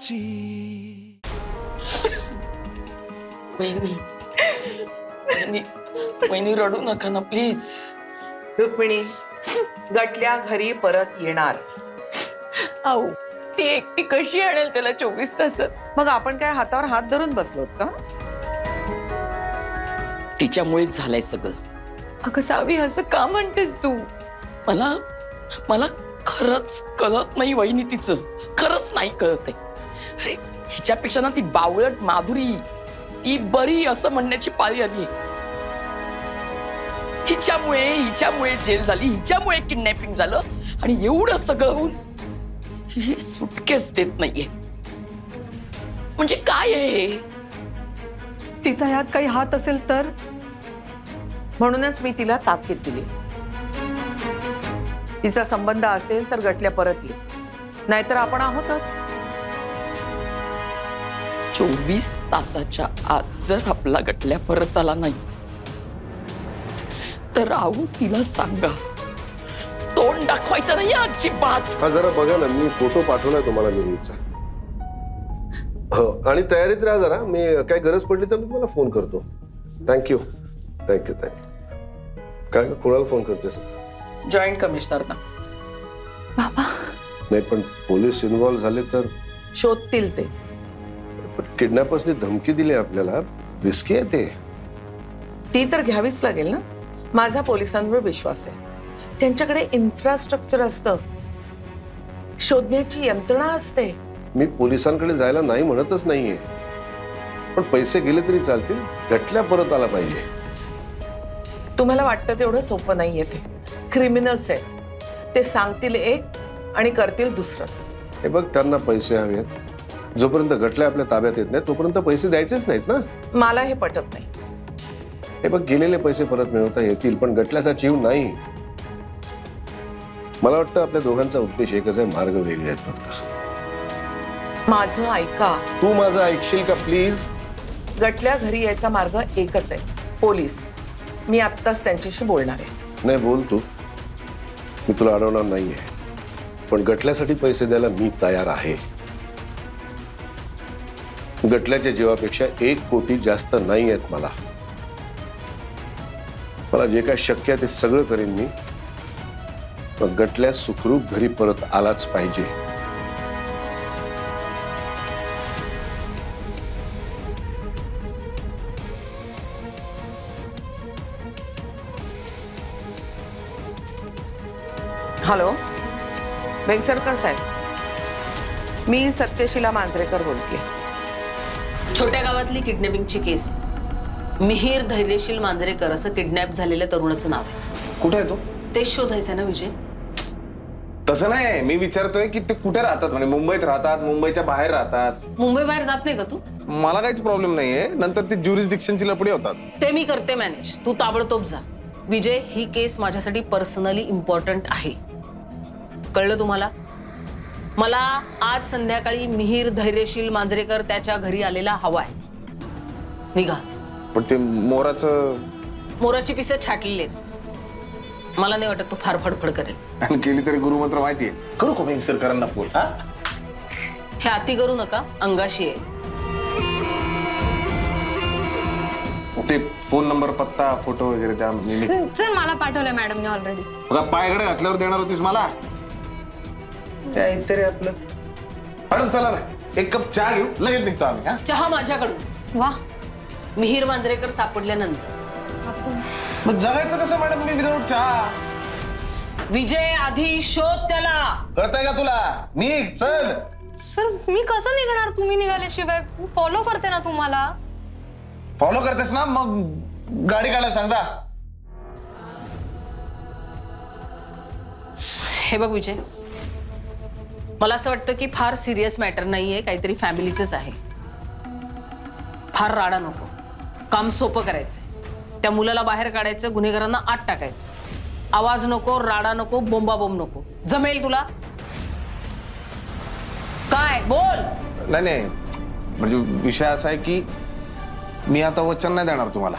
प्रेमाची. वहिनी वहिनी वहिनी रडू नका ना प्लीज. रुक्मिणी गटल्या घरी परत येणार. आऊ ती एकटी कशी आणेल त्याला 24 तासात. मग आपण काय हातावर हात धरून बसलोत का? तिच्यामुळेच झालंय सगळं. अगं सावी असं का म्हणतेस तू? मला मला खरंच कळत नाही वहिनी तिचं. खरंच नाही कळत आहे. अरे हिच्यापेक्षा ना ती बावळट माधुरी ती बरी असं म्हणण्याची पाळी आली. हिच्यामुळे जेल झाली, हिच्यामुळे किडनॅपिंग झालं आणि एवढं सगळं होऊन ही सुटकेच देत नाहीये. म्हणजे काय आहे? तिचा ह्यात काही हात असेल तर? म्हणूनच मी तिला ताकीद दिली. तिचा संबंध असेल तर गटल्या परत ये, नाहीतर आपण आहोतच. 24 तासाच्या आत जर आपला गटल्या परत आला नाही तर आऊ तिला सांगा तोंड दाखवायचं नाही अजिबात. हा जरा बघा ना, मी फोटो पाठवलाय तुम्हाला मिहीरचा. हो आणि तयारीत राहा जरा. मी काय गरज पडली तर मी तुम्हाला फोन करतो. Thank you thank you thank you. काय कोणाला फोन करतेस? जॉईंट कमिशनर ना. नाही पण पोलीस इन्व्हॉल्व झाले तर? शोधतील ते. पण किडनॅपर्सनी धमकी दिली आपल्याला. रिस्की आहे ते. ती तर घ्यावीच लागेल ना. माझा पोलिसांवर विश्वास आहे. त्यांच्याकडे इन्फ्रास्ट्रक्चर असतं, शोधण्याची यंत्रणा असते. मी पोलिसांकडे जायला नाही म्हणतच नाहीये, पण पैसे गेले तरी चालतील. गटल्या परत आला पाहिजे. तुम्हाला वाटतं तेवढं सोपं नाहीये. ते क्रिमिनल्स आहेत. ते सांगतील एक आणि करतील दुसरंच. हे बघ, त्यांना पैसे हवेत. जोपर्यंत गटल्या आपल्या ताब्यात येत नाही तोपर्यंत पैसे द्यायचेच नाहीत ना. मला हे पटत नाही. हे बघ, गेलेले पैसे परत मिळवता येतील पण गटल्याचा जीव नाही. मला वाटतं आपल्या दोघांचा उद्देश एकच आहे, मार्ग वेगळे आहेत फक्त. माझं ऐका. तू माझं ऐकशील का प्लीज? गटल्या घरी यायचा मार्ग एकच आहे, पोलीस. मी आत्ताच त्यांच्याशी बोलणार आहे. नाही बोल तू, मी तुला अडवणार नाहीये, पण गटल्यासाठी पैसे द्यायला मी तयार आहे. गटल्याच्या जीवापेक्षा 1 कोटी जास्त नाही आहेत मला. मला जे काय शक्य आहे ते सगळं करेन मी. पण गटल्या सुखरूप घरी परत आलाच पाहिजे. हॅलो वेंगसरकर साहेब, मी सत्यशीला मांजरेकर बोलतेय. छोट्या गावातली किडनॅपिंगची केस. मिहीर धैर्यशील मांजरेकर असं किडनॅप झालेल्या तरुणाचं नाव आहे. कुठे आहे तो? तेच शोधायचं ना विजय. तसं नाही, मी विचारतोय की ते कुठे राहतात. म्हणजे मुंबईत राहतात, मुंबईच्या बाहेर राहतात? मुंबई बाहेर जात नाही का तू? मला काहीच प्रॉब्लेम नाहीये. नंतर ती ज्युरिस्डिक्शनची लपडी होतात. ते मी करते मॅनेज. तू ताबडतोब जा. विजय, ही केस माझ्यासाठी पर्सनली इम्पॉर्टंट आहे. कळलं तुम्हाला? मला आज संध्याकाळी मिहीर धैर्यशील मांजरेकर त्याच्या घरी आलेला हवाय. निघा. पण ते मोराची पिसे छाटलेली आहेत. मला नाही वाटत तो फार फडफड करेल. आणि केली तरी गुरुमंत्र माहितीये. करू का सरकारांना फोन? हे अति करू नका, अंगाशी आहे. ते फोन नंबर, पत्ता, फोटो वगैरे त्या चल, मला पाठवलंय मॅडमने ऑलरेडी. पायकडे घातल्यावर देणार होतीस मला. काहीतरी आपलं. मॅडम चला ना, 1 कप चहा घेऊ, लगेच निघतो आम्ही. हा, चहा माझ्याकडून. वा, मिहीर मांजरेकर सापडल्यानंतर मग जगायचं कसं मॅडम मी विदाऊट चहा? विजय, आधी शोध त्याला. कळतंय का तुला? निघ, चल. सर मी कसं निघणार तुम्ही निघाल्याशिवाय? फॉलो करते ना तुम्हाला. फॉलो करतेस ना, मग गाडी काढायला सांग जा. हे बघ विजय, मला असं वाटतं की फार सिरियस मॅटर नाहीये, काहीतरी फॅमिलीचंच आहे. फार राडा नको. काम सोपं करायचंय. त्या मुलाला बाहेर काढायचं, गुन्हेगारांना आत टाकायचं. आवाज नको, राडा नको, बोंबाबोंब नको. जमेल तुला? काय बोल. नाही, म्हणजे विषय असा आहे की मी आता वचन नाही देणार तुम्हाला.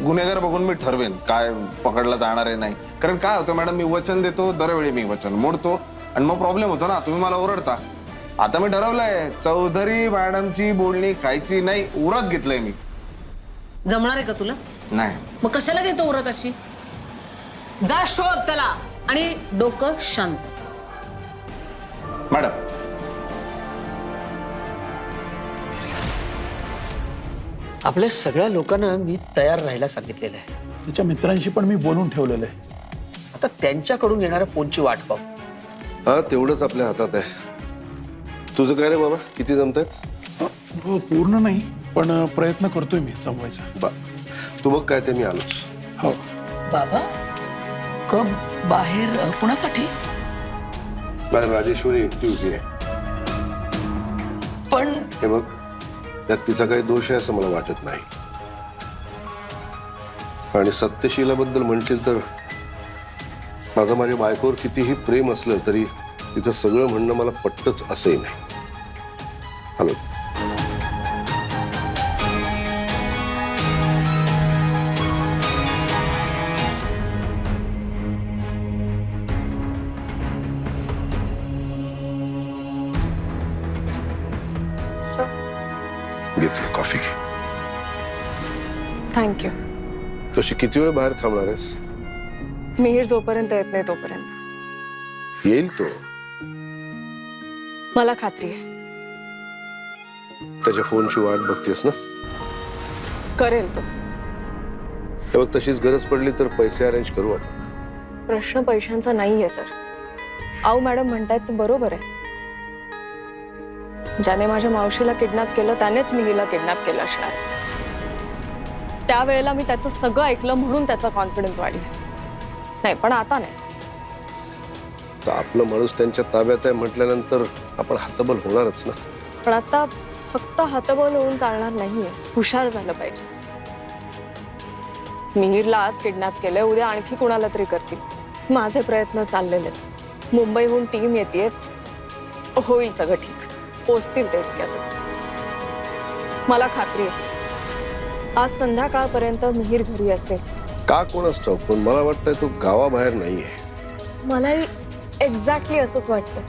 गुन्हेगार बघून मी ठरवेन काय पकडला जाणार आहे नाही. कारण काय होतं मॅडम, मी वचन देतो दरवेळी मी वचन मोडतो आणि मग प्रॉब्लेम होतो ना. तुम्ही मला ओरडता. आता मी ठरवलंय चौधरी मॅडमची बोलणी खायची नाही, उरत घेतलंय मी. जमणार आहे का तुला? नाही मग कशाला घेतो उरत अशी? जा शोध त्याला आणि डोकं शांत. मॅडम, आपल्या सगळ्या लोकांना मी तयार राहायला सांगितलेलं आहे. त्याच्या मित्रांशी पण मी बोलून ठेवलेलं आहे. आता त्यांच्याकडून येणाऱ्या फोनची वाट पाहू. हा, तेवढंच आपल्या हातात आहे. तुझं काय रे बाबा, किती जमतायत? हो, पूर्ण नाही पण प्रयत्न करतोय मी जमवायचा. बा, तू बघ काय ते, मी आलोच. हो. बाबा कब बाहेर कुणासाठी? बाहेर राजेश्वरी एकटी उभी आहे. पण हे बघ, त्यात तिचा काही दोष आहे असं मला वाटत नाही. आणि सत्यशीलाबद्दल म्हणशील तर माझं माझ्या बायकोवर कितीही प्रेम असलं तरी तिचं सगळं म्हणणं मला पटतच असंही नाही. हॅलो. घे तुला कॉफी घे. थँक्यू. तशी किती वेळ बाहेर थांबणार आहेस? मिहीर जोपर्यंत येत नाही तोपर्यंत. येईल तो. मला खात्री आहे त्याच्या फोनची वाट बघतेस ना? करेल तो. हे बघ, तशीच गरज पडली तर पैसे अरेंज करू आपण. प्रश्न पैशांचा नाहीये सर. आऊ मॅडम म्हणतायत ते बरोबर आहे. ज्याने माझ्या मावशीला किडनॅप केलं त्यानेच मिहीला किडनॅप केलं असणार. त्यावेळेला मी त्याचं सगळं ऐकलं म्हणून त्याचा कॉन्फिडन्स वाढला. नाही पण आता नाही. तर आपलं माणूस त्यांच्या ताब्यात आहे म्हटल्यानंतर आपण हातबल होणारच ना. पण आता फक्त हातबल होऊन चालणार नाहीये. हुशार झालं पाहिजे. मिहीरला आज किडनॅप केलंय, उद्या आणखी कुणाला तरी करतील. माझे प्रयत्न चाललेले आहेत. मुंबईहून टीम येते. होईल सगळं ठीक. पोचतील ते इतक्यातच. मला खात्री आहे आज संध्याकाळपर्यंत मिहीर घरी असेल. का कोणास ठाऊक, पण मला वाटतंय तो गावाबाहेर नाहीये. मलाही एक्झॅक्टली असंच वाटतं.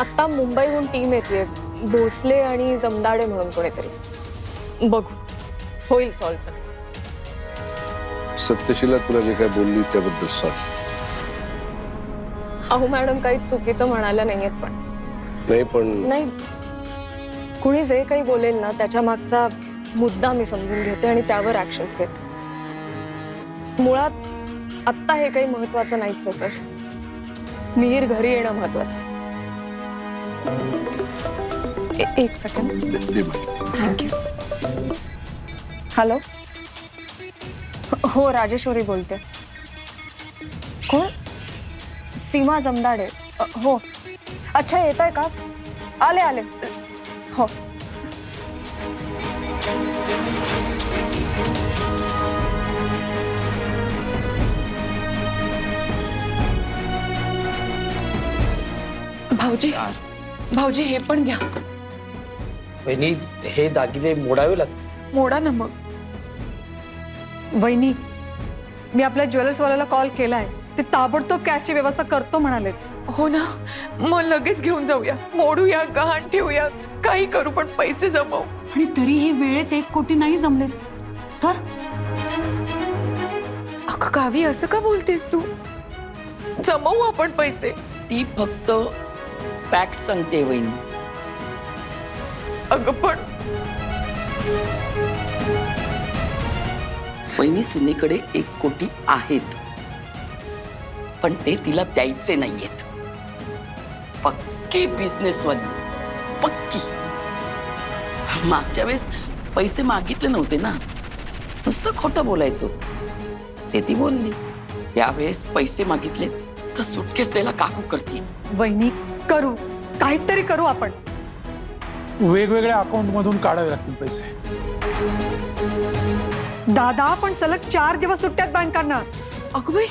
आता मुंबईहून टीम येते. भोसले आणि जमदाडे म्हणून कोणीतरी. बघू होईल सॉल्व सगळं. सत्यशीला तुला जे काय बोलली त्याबद्दल सॉरी. अहो मॅडम काही चुकीचं म्हणाल्या नाहीयेत. पण नाही, कुणी जे काही बोलेल ना त्याच्या मागचा मुद्दा मी समजून घेते आणि त्यावर ऍक्शन्स घेते. मुळात आत्ता हे काही महत्वाचं नाहीच आहे सर. मिहीर घरी येणं महत्वाचं. एक सेकंड. थँक्यू. हॅलो. हो, राजेश्वरी बोलते. कोण? सीमा जमदाडे. हो. अच्छा, येत आहे का? आले आले. हो. भाऊजी हे पण घ्या. वहिनी, हे दागिने मोडावे लागतील. मोडा ना मग. वहिनी, मी आपल्या ज्वेलर्सवाल्याला कॉल केलाय. ते ताबडतोब कॅशची व्यवस्था करतो म्हणाले. हो ना, मग लगेच घेऊन जाऊया. मोडूया, गहाण ठेवूया, काही करू पण पैसे जमवू. आणि तरीही वेळेत 1 कोटी नाही जमलेत तर? अगं कावी, असं का बोलतेस तू? जमवू आपण पैसे. ती फक्त फॅक्ट सांगते वहिनी. अगं पण वहिनी, सुनेकडे 1 कोटी आहेत पण ते तिला द्यायचे नाहीयेत. पक्की बिझनेसवाली, पक्की. मागच्या वेळेस पैसे मागितले नव्हते ना, नुसतं खोटं बोलायचं होतं. ते ती बोलली. यावेळेस पैसे मागितले तर सुटकेस त्याला काकू करते. वहिनी, करू काहीतरी करू आपण. वेगवेगळ्या अकाउंट मधून काढावे लागतील पैसे. दादा, पण सलग 4 दिवस सुट्ट्यात बँकांना. अगं बाई,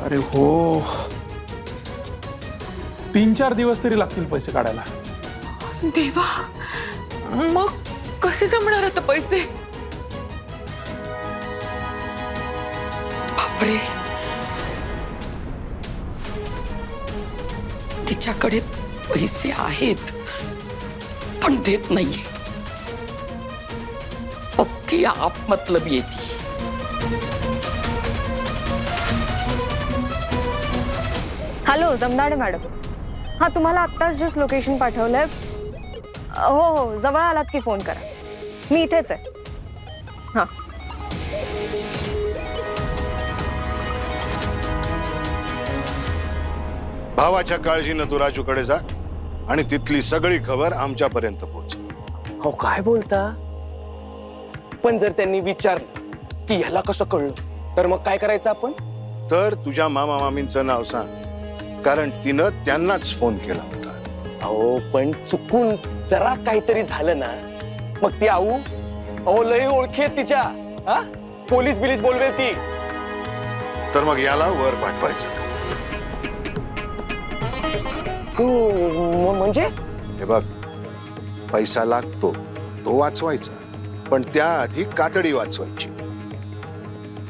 अरे हो, 3-4 दिवस तरी लागतील पैसे काढायला. देवा, मग कसे जमणार आता पैसे? बापरे, तिच्याकडे पैसे आहेत पण देत नाहीये. पक्की आप मतलब येते. Hello Jamdade madam. हा तुम्हाला आत्ताच जस्ट लोकेशन पाठवलंय. हो हो जवळ आलात की फोन करा. मी इथेच आहे. हां भावाच्या काळजीनं तू राजूकडे जा आणि तिथली सगळी खबर आमच्यापर्यंत पोहोच. हो काय बोलता. पण जर त्यांनी विचारलं की ह्याला कसं कळलं तर मग काय करायचं आपण. तर तुझ्या मामा मामींचं नाव सांग, कारण तिनं त्यांनाच फोन केला होता. अहो पण चुकून जरा काहीतरी झालं ना मग ती अहो लई ओळखी आहेत तिच्या. हा पोलीस बिलीस बोलवेल ती. तर मग याला वर पाठवायचं. म्हणजे हे बघ, पैसा लागतो तो वाचवायचा, पण त्याआधी कातडी वाचवायची.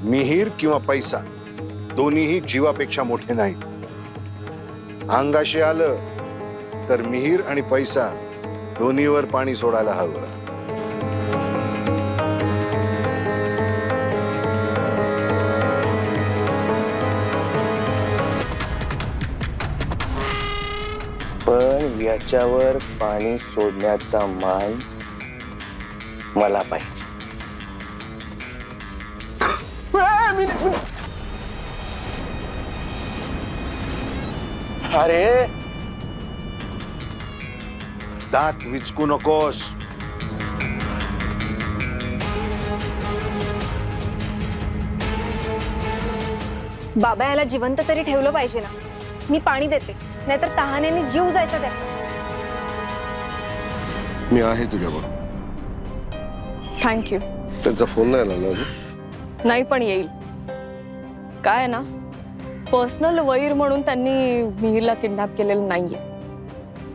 मिहीर किंवा पैसा दोन्हीही जीवापेक्षा मोठे नाही. अंगाशी आलं तर मिहीर आणि पैसा दोन्हीवर पाणी सोडायला हवं. पण याच्यावर पाणी सोडण्याचा मान मला पाहिजे. अरे दात विचकू नकोस. बाबा याला जिवंत तरी ठेवलं पाहिजे ना. मी पाणी देते, नाहीतर तहानेने जीव जायचा त्याचा. मी आहे तुझ्याबरोबर. थँक्यू. त्यांचा फोन नाही आला ना अजून? नाही पण येईल. काय ना पर्सनल वैर म्हणून त्यांनी मिहीरला किडनॅप केलेलं नाहीये.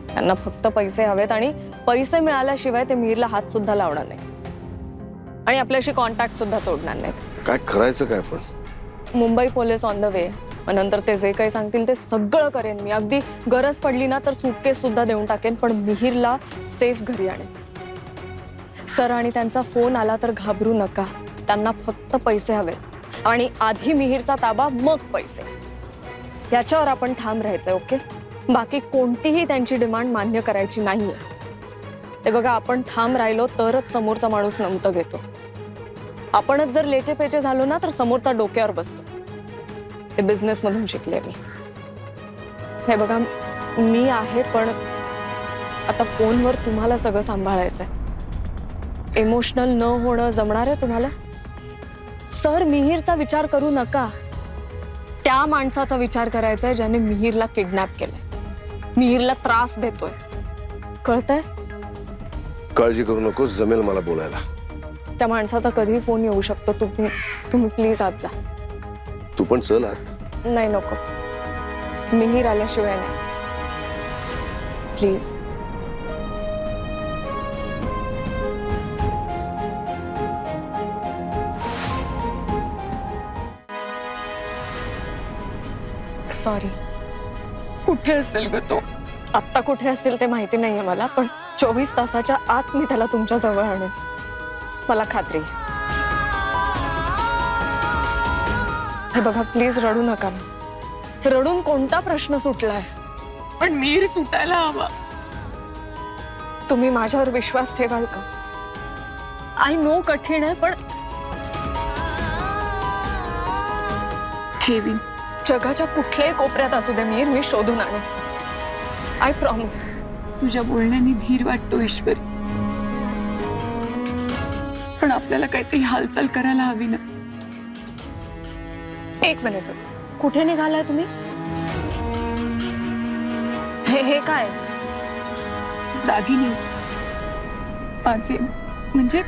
त्यांना फक्त पैसे हवेत आणि पैसे मिळाल्याशिवाय ते मिहीरला हात सुद्धा लावणार नाही आणि आपल्याशी कॉन्टॅक्ट सुद्धा तोडणार नाहीत. काय करायचं काय पण. Mumbai police on the way. नंतर ते जे काही सांगतील ते सगळं करेन मी. अगदी गरज पडली ना तर सुटकेस सुद्धा देऊन टाकेन, पण मिहीरला सेफ घरी आणेन. सर आणि त्यांचा फोन आला तर घाबरू नका. त्यांना फक्त पैसे हवेत आणि आधी मिहीरचा ताबा मग पैसे. याच्यावर आपण ठाम राहायचंय. ओके. बाकी कोणतीही त्यांची डिमांड मान्य करायची नाहीये. ते बघा, आपण ठाम राहिलो तरच समोरचा माणूस नमतं घेतो. आपणच जर लेचे पेचे झालो ना तर समोरचा डोक्यावर बसतो. हे बिझनेस मधून शिकले मी. हे बघा, मी आहे पण आता फोनवर तुम्हाला सगळं सांभाळायचंय. इमोशनल न होणं जमणार आहे तुम्हाला? सर, मिहीरचा विचार करू नका. त्या माणसाचा विचार करायचा आहे ज्याने मिहीरला किडनॅप केलंय, मिहीरला त्रास देतोय. कळतंय? काळजी करू नकोस, जमेल मला बोलायला. त्या माणसाचा कधीही फोन येऊ शकतो. तुम्ही प्लीज आत जा. तू पण चल आत. नाही, नको. मिहीर आल्याशिवाय नाही. प्लीज. सॉरी. कुठे असेल ग तो? आत्ता कुठे असेल ते माहिती नाहीये मला, पण 24 तासाच्या आत मी त्याला तुमच्या जवळ आणेन, मला खात्री. हे बघा, प्लीज रडू नका ना. रडून कोणता प्रश्न सुटलाय? पण मिहीर सुटायला हवा. तुम्ही माझ्यावर विश्वास ठेवाल का? आय नो कठीण आहे, पण ठेवीन. जगाच्या कुठल्याही कोपऱ्यात असू दे मिहीर, मी शोधून आणेन. I promise. तुझ्या बोलण्याने धीर वाटतो ईश्वरी, पण आपल्याला काहीतरी हालचाल करायला हवी ना. एक मिनिट, कुठे निघालाय तुम्ही? हे काय? दागिने माझे, म्हणजे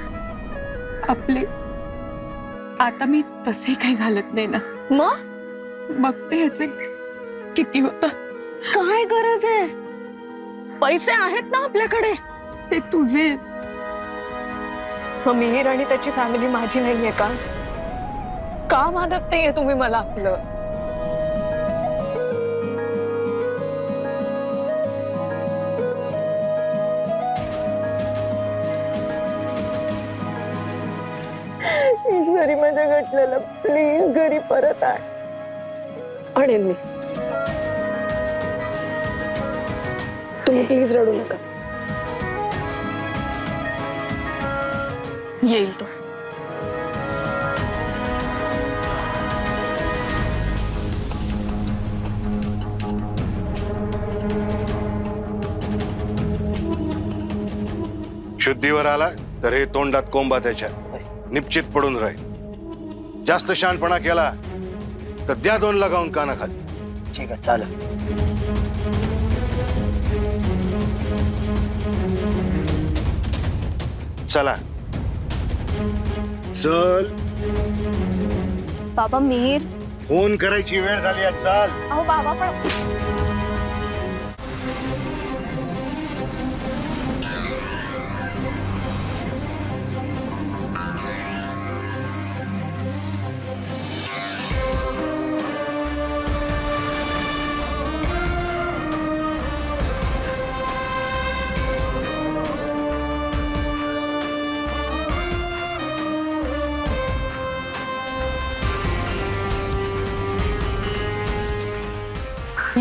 आपले. आता मी तसे काही घालत नाही ना. मग बघते ह्याचे किती होतात. काय गरज आहे? पैसे आहेत ना आपल्याकडे. ते तुझे. मग मिहीर आणि त्याची फॅमिली माझी नाहीये का? का मानत नाहीये तुम्ही मला आपलं? घरी माझ्या घटलेलं, प्लीज घरी परत आण. आणेन मी. तुम्ही प्लीज रडू नका. येईल तो. शुद्धीवर आला तर हे तोंडात कोंबा त्याच्या निश्चित पडून राहील. जास्त शहाणपणा केला तर द्या 2 लगावून कानाखाली. ठीक आहे चालेल. चला चल. बाबा मिहीर. फोन करायची वेळ झाली आहे. चाल. अहो बाबा पण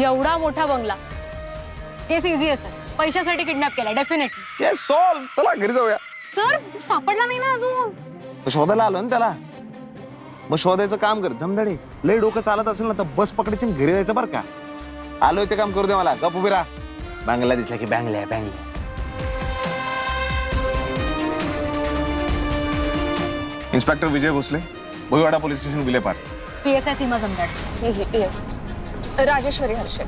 एवढा मोठा बंगला, केस इझी असेल. पैशासाठी किडनॅप केला डेफिनेटली. केस सॉल्व. चला घरी जाऊया. सर सापडला नाही ना अजून. मग शोधायला आलो ना त्याला. मग शोधायचं काम कर. जमदडे लय डोकं चालत असेल ना तर बस पकडायची आणि घरी जायचं बरं का. आलोय ते काम करू दे मला. गप उभी राहा. बांगला दिसला की बांगल्या बांगल्या. Inspector Vijay Bhosale, Bhoiwada police station, Vileparle. PSI Seema Jamdar. Yes. Rajeshwari Harshe.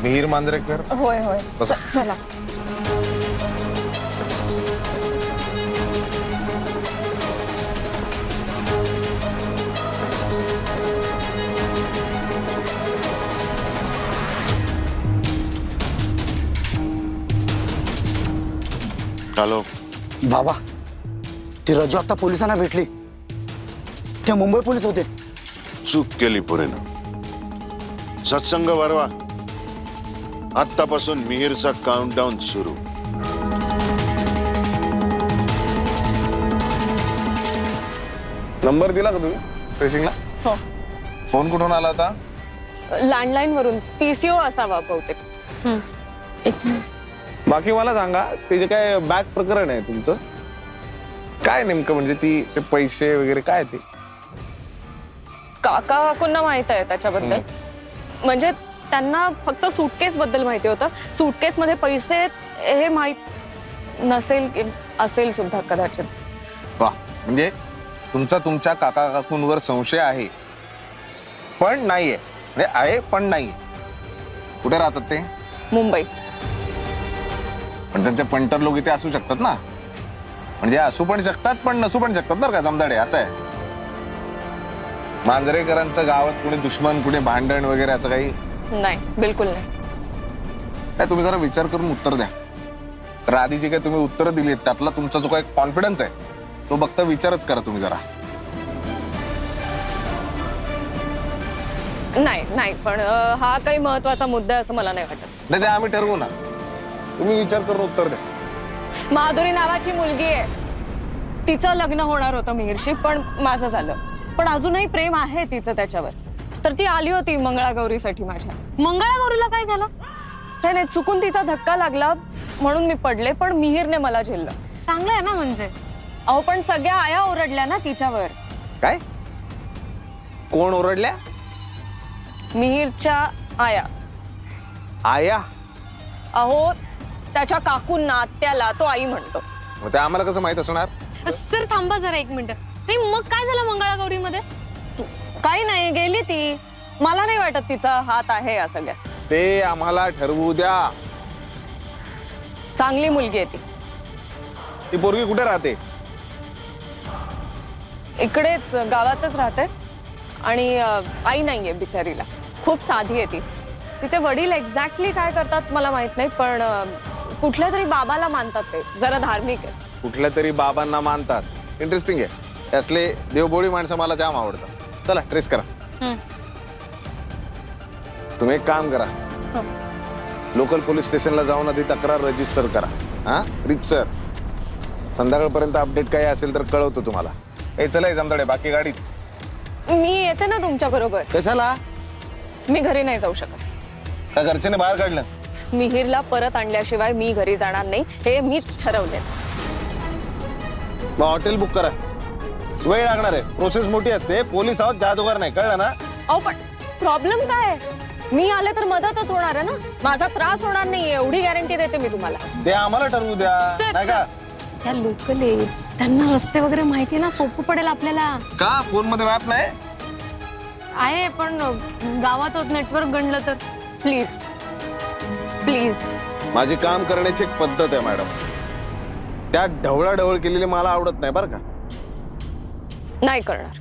Mihir Manjrekar. होय होय. बसा. चला. हॅलो बाबा, ती रजू आता पोलिसांना भेटली. ते मुंबई पोलीस होते. चूक केली पुरेनं. सत्संग वरवा. आत्तापासून मिहीरचा काउंटडाऊन सुरू. नंबर दिला का तुम्ही ट्रेसिंगला? हो. फोन कुठून आला होता? लँडलाईन वरून. PCO असावा बहुतेक. बाकी मला सांगा, ते जे काय बॅग प्रकरण आहे तुमचं, काय नेमकं म्हणजे ते पैसे वगैरे काय ते? काका काकूंना माहित आहे त्याच्याबद्दल. म्हणजे त्यांना फक्त सूटकेस बद्दल माहिती होतं. सूटकेस मध्ये पैसे हे माहित नसेल, असेल सुद्धा कदाचित. वा, म्हणजे तुमच्या काका काकूंवर संशय आहे पण नाहीये. म्हणजे आहे पण नाहीये. कुठे राहतात ते? मुंबई. पण त्यांचे पंटर लोक इथे असू शकतात ना. म्हणजे असू पण शकतात पण नसू पण शकतात बरं का जमदाडे. असं आहे. मांजरेकरांचं गावात कुणी दुश्मन, कुणी भांडण वगैरे असं काही नाही. बिलकुल नाही. नाही, तुम्ही जरा विचार करून उत्तर द्या. तर आधी जे काही तुम्ही उत्तर दिली त्यातला तुमचा जो काही कॉन्फिडन्स आहे तो फक्त विचारच करा तुम्ही जरा. नाही पण हा काही महत्वाचा मुद्दा आहे असं मला नाही वाटत. नाही, ते आम्ही ठरवू ना. तुम्ही विचार करून उत्तर द्या. माधुरी नावाची मुलगी आहे. तिचं लग्न होणार होतं मिहीरशी, पण माझं झालं. पण अजूनही प्रेम आहे तिचं त्याच्यावर. तर ती आली होती मंगळागौरीसाठी माझ्या. मंगळागौरीला काय झालं? नाही, चुकून तिचा धक्का लागला म्हणून मी पडले, पण मिहीरने मला झेललं. चांगलं आहे ना म्हणजे. अहो पण सगळ्या आया ओरडल्या ना तिच्यावर. काय? कोण ओरडल्या? मिहीरच्या आया. आया? अहो त्याच्या काकूंना, आत्याला तो आई म्हणतो. मग ते आम्हाला कसं माहित असणार? सर थांबा जरा 1 मिनिट. नाही मग काय झालं मंगळागौरीमध्ये? काही नाही, गेली ती. मला नाही वाटत तिचा हात आहे या सगळ्यात. ते आम्हाला ठरवू द्या. चांगली मुलगी आहे ती. ती पोरगी कुठे राहते? इकडेच गावातच राहते. आणि आई नाहीये बिचारीला. खूप साधी आहे ती. तिचे वडील एक्झॅक्टली काय करतात मला माहित नाही, पण कुठल्या तरी बाबाला मानतात. ते जरा धार्मिक आहे. कुठल्या तरी बाबांना मानतात. इंटरेस्टिंग आहे. असले देवभोळी माणसं मला जाम आवडतात. चला ट्रेस करा. तुम्ही एक काम करा, लोकल पोलीस स्टेशनला जाऊन आधी तक्रार रजिस्टर करा. हा, रितसर. संध्याकाळपर्यंत अपडेट काही असेल तर कळवतो तुम्हाला. ए चला जमदाडे, बाकी गाडीत. मी येते ना तुमच्या बरोबर. कशाला? मी घरी नाही जाऊ शकत. का घरच्याने बाहेर काढलं? मिहिरला परत आणल्याशिवाय मी घरी जाणार नाही, हे मीच ठरवले. मग हॉटेल बुक करा. वेळ लागणार आहे, प्रोसेस मोठी असते. पोलीस आहोत, जादूगार नाही, कळलं ना? अहो पण प्रॉब्लेम काय आहे? मी आले तर मदतच होणार आहे ना, माझा त्रास होणार नाही एवढी गॅरंटी देते मी तुम्हाला. ते आम्हाला ठरवू द्या, नाही का? त्या लोकल आहेत, त्यांना रस्ते वगैरे माहिती ना, सोपं पडेल आपल्याला. का फोन मध्ये मॅप नाही? आहे पण गावात नेटवर्क गणलं तर. Please please. माझी काम करण्याची एक पद्धत आहे मॅडम. त्या ढवळाढवळ केलेली मला आवडत नाही बरं का. नाही करणार.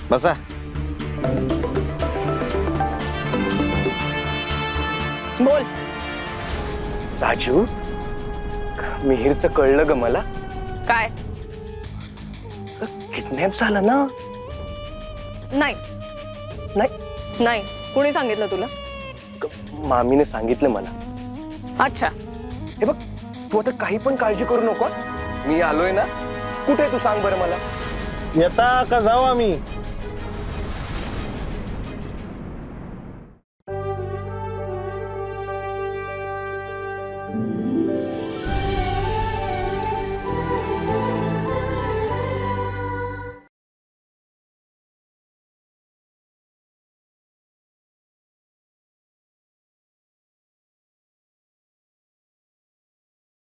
बसा. बोल. राजू, मिहिरचं कळलं ग मला. काय? किडनॅप झालं ना? नाही नाही, नाही. कुणी सांगितलं तुला? मामीने सांगितलं मला. अच्छा. हे बघ, तू आता काही पण काळजी करू नको. मी आलोय ना. कुठे तू सांग बरं मला. येता का जाऊ आम्ही?